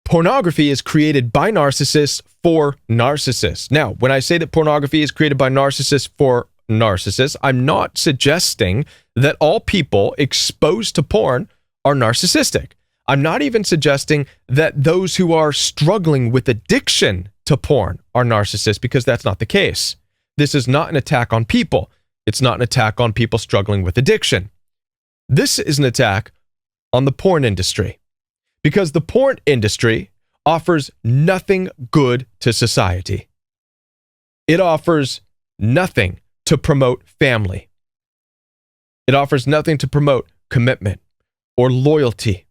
Pornography is created by narcissists for narcissists. Now, when I say that pornography is created by narcissists for narcissists, I'm not suggesting that all people exposed to porn are narcissistic. I'm not even suggesting that those who are struggling with addiction to porn are narcissists, because that's not the case. This is not an attack on people. It's not an attack on people struggling with addiction. This is an attack on the porn industry, because the porn industry offers nothing good to society. It offers nothing to promote family. It offers nothing to promote commitment or loyalty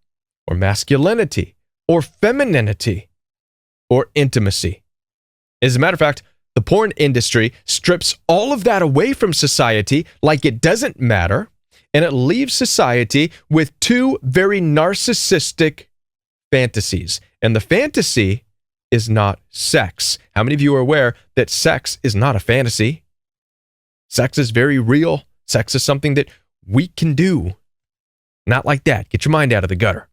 or masculinity or femininity or intimacy. As a matter of fact, the porn industry strips all of that away from society like it doesn't matter, and it leaves society with two very narcissistic fantasies. And the fantasy is not sex. How many of you are aware that sex is not a fantasy? Sex is very real. Sex is something that we can do. Not like that. Get your mind out of the gutter.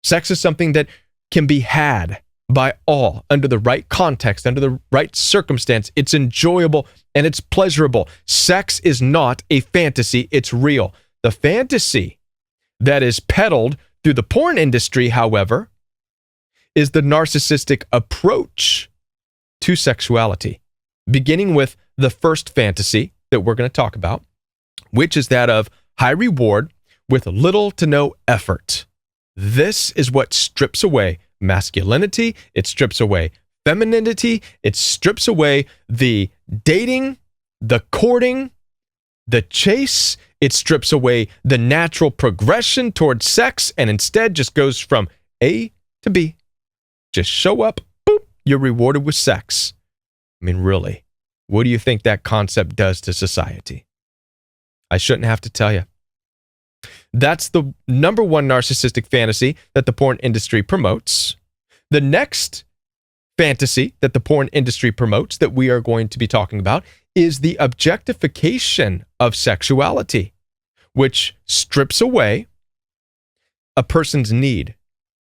Sex is something that can be had by all under the right context, under the right circumstance. It's enjoyable and it's pleasurable. Sex is not a fantasy. It's real. The fantasy that is peddled through the porn industry, however, is the narcissistic approach to sexuality, beginning with the first fantasy that we're going to talk about, which is that of high reward with little to no effort. This is what strips away masculinity. It strips away femininity. It strips away the dating, the courting, the chase. It strips away the natural progression towards sex, and instead just goes from A to B. Just show up, boop, you're rewarded with sex. I mean, really, what do you think that concept does to society? I shouldn't have to tell you. That's the number one narcissistic fantasy that the porn industry promotes. The next fantasy that the porn industry promotes that we are going to be talking about is the objectification of sexuality, which strips away a person's need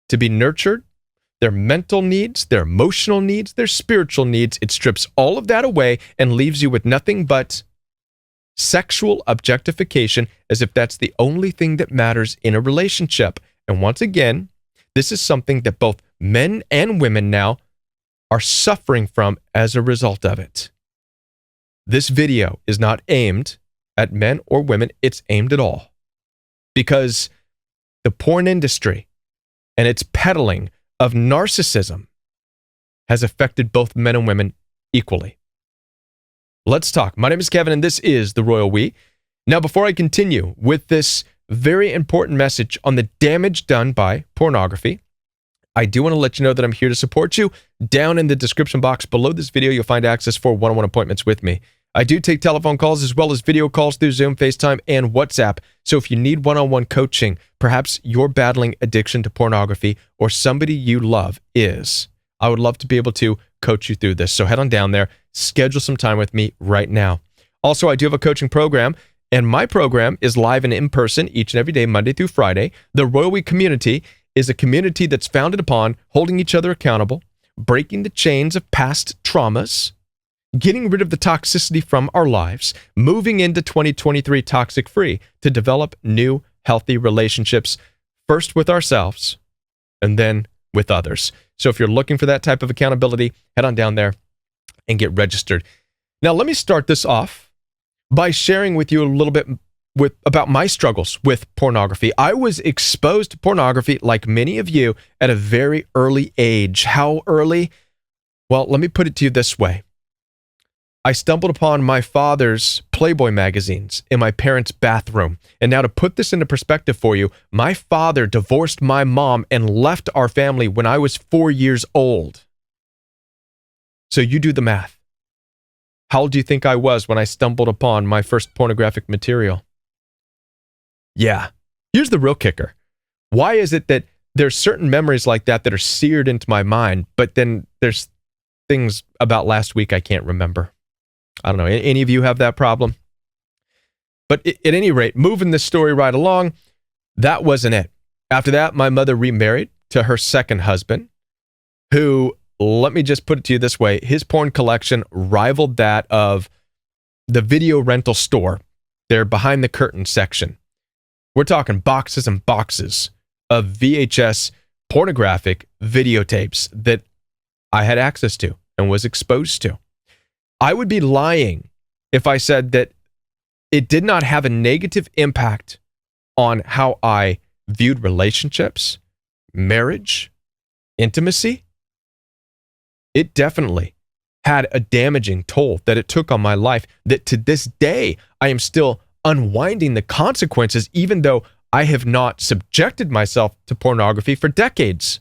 to be nurtured, their mental needs, their emotional needs, their spiritual needs. It strips all of that away and leaves you with nothing but sexual objectification, as if that's the only thing that matters in a relationship. And once again, this is something that both men and women now are suffering from as a result of it. This video is not aimed at men or women, it's aimed at all. Because the porn industry and its peddling of narcissism has affected both men and women equally. Let's talk. My name is Kevin, and this is The Royal We. Now, before I continue with this very important message on the damage done by pornography, I do want to let you know that I'm here to support you. Down in the description box below this video, you'll find access for one-on-one appointments with me. I do take telephone calls as well as video calls through Zoom, FaceTime, and WhatsApp. So if you need one-on-one coaching, perhaps you're battling addiction to pornography or somebody you love is, I would love to be able to coach you through this. So head on down there, schedule some time with me right now. Also, I do have a coaching program, and my program is live and in person each and every day, Monday through Friday. The Royal We community is a community that's founded upon holding each other accountable, breaking the chains of past traumas, getting rid of the toxicity from our lives, moving into 2023 toxic-free to develop new, healthy relationships, first with ourselves and then with others. So if you're looking for that type of accountability, head on down there and get registered. Now, let me start this off by sharing with you a little bit about my struggles with pornography. I was exposed to pornography, like many of you, at a very early age. How early? Well, let me put it to you this way. I stumbled upon my father's Playboy magazines in my parents' bathroom. And now to put this into perspective for you, my father divorced my mom and left our family when I was 4 years old. So you do the math. How old do you think I was when I stumbled upon my first pornographic material? Yeah, here's the real kicker. Why is it that there's certain memories like that that are seared into my mind, but then there's things about last week I can't remember? I don't know. Any of you have that problem? But at any rate, moving this story right along, that wasn't it. After that, my mother remarried to her second husband, who, let me just put it to you this way, his porn collection rivaled that of the video rental store, their behind the curtain section. We're talking boxes and boxes of VHS pornographic videotapes that I had access to and was exposed to. I would be lying if I said that it did not have a negative impact on how I viewed relationships, marriage, intimacy. It definitely had a damaging toll that it took on my life, that to this day I am still unwinding the consequences, even though I have not subjected myself to pornography for decades.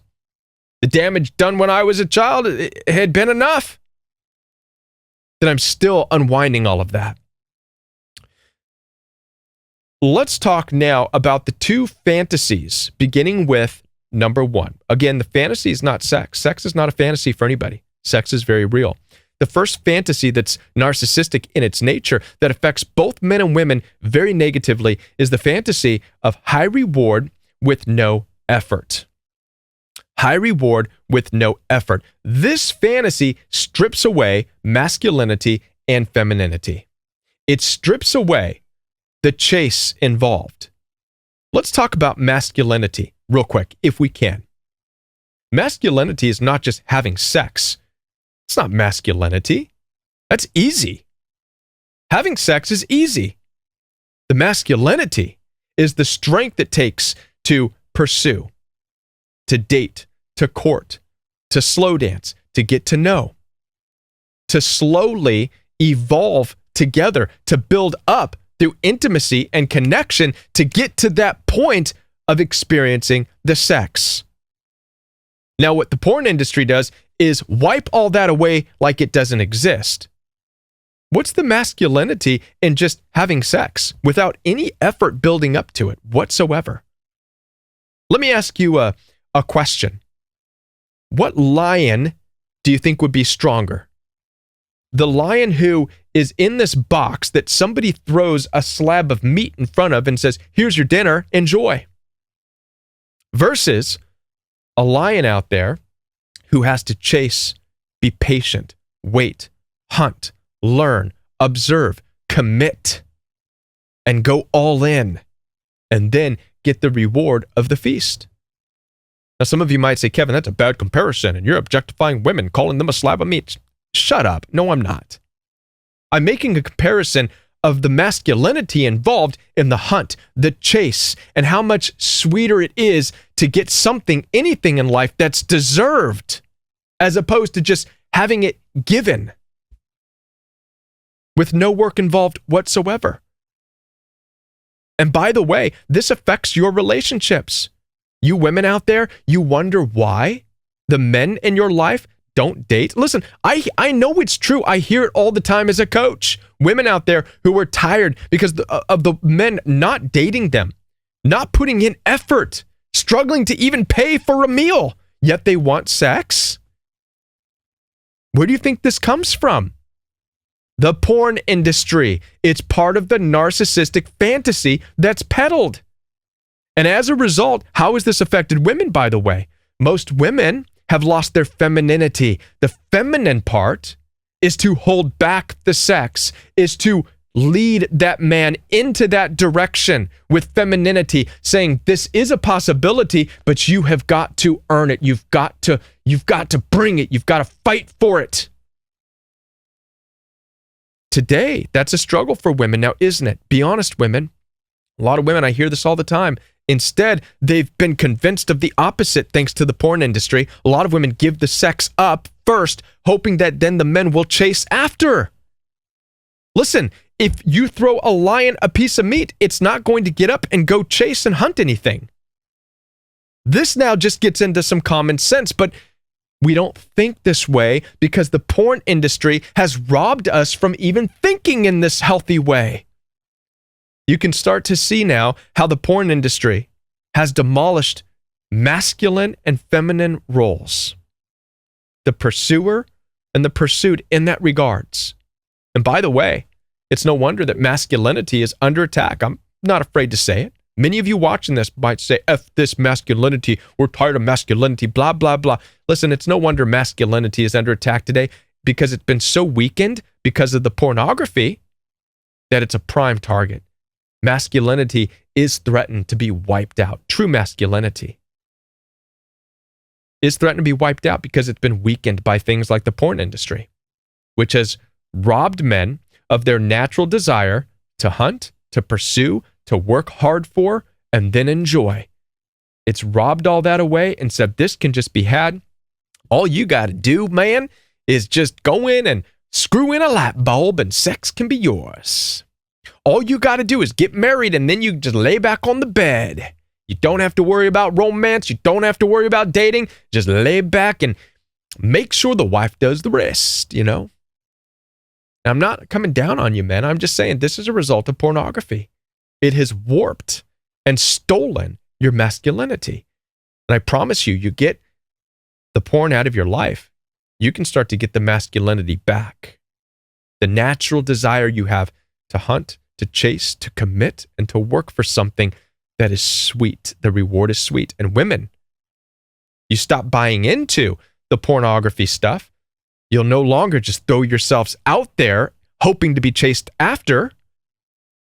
The damage done when I was a child, it had been enough that I'm still unwinding all of that. Let's talk now about the two fantasies, beginning with number one. Again, the fantasy is not sex. Sex is not a fantasy for anybody. Sex is very real. The first fantasy that's narcissistic in its nature, that affects both men and women very negatively, is the fantasy of high reward with no effort. High reward with no effort. This fantasy strips away masculinity and femininity. It strips away the chase involved. Let's talk about masculinity real quick, if we can. Masculinity is not just having sex. It's not masculinity. That's easy. Having sex is easy. The masculinity is the strength it takes to pursue, to date, to court, to slow dance, to get to know, to slowly evolve together, to build up through intimacy and connection to get to that point of experiencing the sex. Now, what the porn industry does is wipe all that away like it doesn't exist. What's the masculinity in just having sex without any effort building up to it whatsoever? Let me ask you a question. What lion do you think would be stronger? The lion who is in this box that somebody throws a slab of meat in front of and says, "Here's your dinner, enjoy." Versus a lion out there who has to chase, be patient, wait, hunt, learn, observe, commit, and go all in, and then get the reward of the feast. Now, some of you might say, "Kevin, that's a bad comparison, and you're objectifying women, calling them a slab of meat." Shut up. No, I'm not. I'm making a comparison of the masculinity involved in the hunt, the chase, and how much sweeter it is to get something, anything in life that's deserved, as opposed to just having it given with no work involved whatsoever. And by the way, this affects your relationships. You women out there, you wonder why the men in your life don't date. Listen, I know it's true. I hear it all the time as a coach. Women out there who are tired because of the men not dating them, not putting in effort, struggling to even pay for a meal, yet they want sex. Where do you think this comes from? The porn industry. It's part of the narcissistic fantasy that's peddled. And as a result, how has this affected women, by the way? Most women have lost their femininity. The feminine part is to hold back the sex, is to lead that man into that direction with femininity, saying this is a possibility, but you have got to earn it. You've got to bring it. You've got to fight for it. Today, that's a struggle for women now, isn't it? Be honest, women. A lot of women, I hear this all the time. Instead, they've been convinced of the opposite thanks to the porn industry. A lot of women give the sex up first, hoping that then the men will chase after. Listen, if you throw a lion a piece of meat, it's not going to get up and go chase and hunt anything. This now just gets into some common sense, but we don't think this way because the porn industry has robbed us from even thinking in this healthy way. You can start to see now how the porn industry has demolished masculine and feminine roles. The pursuer and the pursued in that regards. And by the way, it's no wonder that masculinity is under attack. I'm not afraid to say it. Many of you watching this might say, F this masculinity, we're tired of masculinity, blah, blah, blah. Listen, it's no wonder masculinity is under attack today because it's been so weakened because of the pornography that it's a prime target. Masculinity is threatened to be wiped out. True masculinity is threatened to be wiped out because it's been weakened by things like the porn industry, which has robbed men of their natural desire to hunt, to pursue, to work hard for, and then enjoy. It's robbed all that away and said, this can just be had. All you got to do, man, is just go in and screw in a light bulb and sex can be yours. All you got to do is get married and then you just lay back on the bed. You don't have to worry about romance. You don't have to worry about dating. Just lay back and make sure the wife does the rest, you know? I'm not coming down on you, man. I'm just saying this is a result of pornography. It has warped and stolen your masculinity. And I promise you, you get the porn out of your life, you can start to get the masculinity back. The natural desire you have to hunt, to chase, to commit, and to work for something that is sweet. The reward is sweet. And women, you stop buying into the pornography stuff. You'll no longer just throw yourselves out there hoping to be chased after,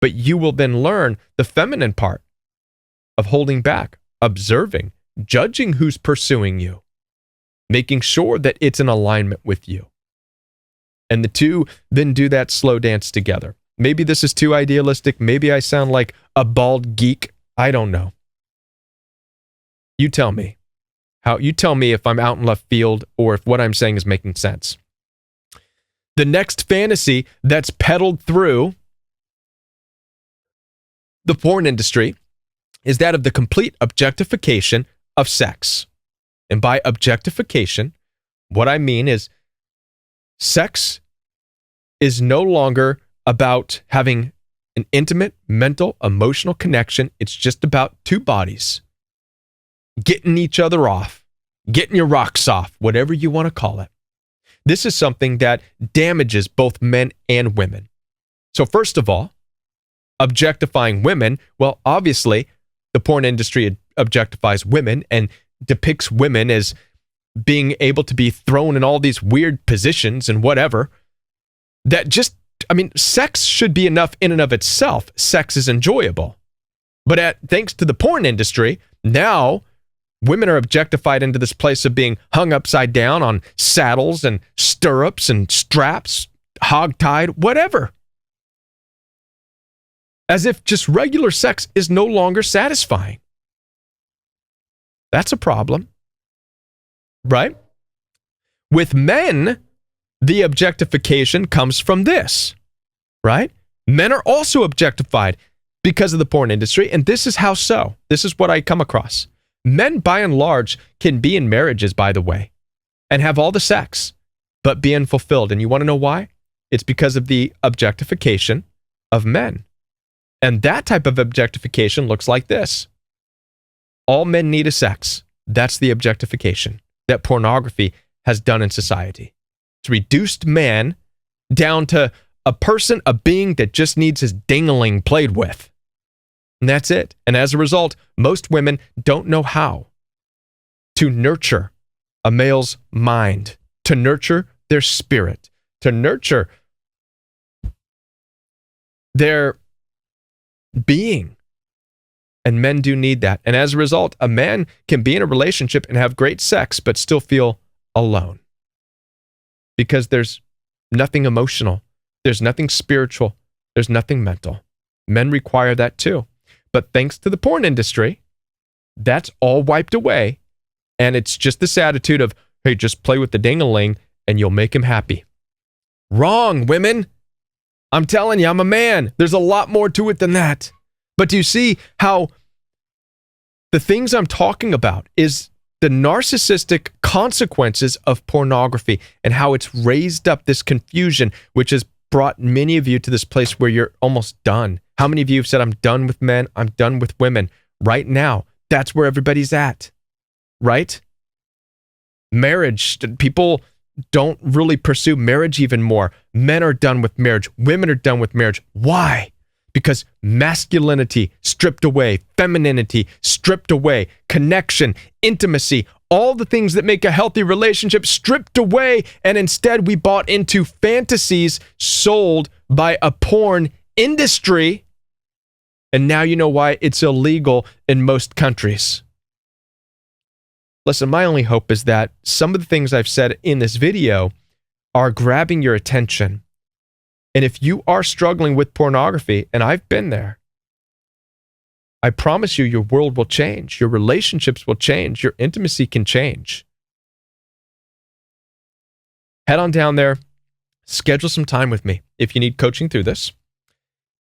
but you will then learn the feminine part of holding back, observing, judging who's pursuing you, making sure that it's in alignment with you. And the two then do that slow dance together. Maybe this is too idealistic. Maybe I sound like a bald geek. I don't know. You tell me. You tell me if I'm out in left field or if what I'm saying is making sense. The next fantasy that's peddled through the porn industry is that of the complete objectification of sex. And by objectification, what I mean is sex is no longer about having an intimate, mental, emotional connection. It's just about two bodies getting each other off, getting your rocks off, whatever you want to call it. This is something that damages both men and women. So first of all, objectifying women, well, obviously, the porn industry objectifies women and depicts women as being able to be thrown in all these weird positions and whatever. That just, sex should be enough in and of itself. Sex is enjoyable. But thanks to the porn industry, now women are objectified into this place of being hung upside down on saddles and stirrups and straps, hogtied, whatever. As if just regular sex is no longer satisfying. That's a problem, right? With men, the objectification comes from this, right? Men are also objectified because of the porn industry, and this is how so. This is what I come across. Men, by and large, can be in marriages, by the way, and have all the sex, but be unfulfilled. And you want to know why? It's because of the objectification of men. And that type of objectification looks like this. All men need is sex. That's the objectification that pornography has done in society. It's reduced man down to a person, a being that just needs his ding-a-ling played with. And that's it. And as a result, most women don't know how to nurture a male's mind, to nurture their spirit, to nurture their being. And men do need that. And as a result, a man can be in a relationship and have great sex, but still feel alone. Because there's nothing emotional. There's nothing spiritual. There's nothing mental. Men require that too. But thanks to the porn industry, that's all wiped away. And it's just this attitude of, hey, just play with the ding-a-ling and you'll make him happy. Wrong, women. I'm telling you, I'm a man. There's a lot more to it than that. But do you see how the things I'm talking about is the narcissistic consequences of pornography and how it's raised up this confusion, which has brought many of you to this place where you're almost done. How many of you have said, I'm done with men, I'm done with women? Right now, that's where everybody's at, right? Marriage, people don't really pursue marriage even more. Men are done with marriage. Women are done with marriage. Why? because masculinity stripped away, femininity stripped away, connection, intimacy, all the things that make a healthy relationship stripped away, and instead we bought into fantasies sold by a porn industry, and now you know why it's illegal in most countries. Listen, my only hope is that some of the things I've said in this video are grabbing your attention. And if you are struggling with pornography, and I've been there, I promise you your world will change. Your relationships will change. Your intimacy can change. Head on down there, schedule some time with me if you need coaching through this,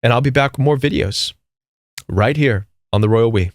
and I'll be back with more videos right here on The Royal We.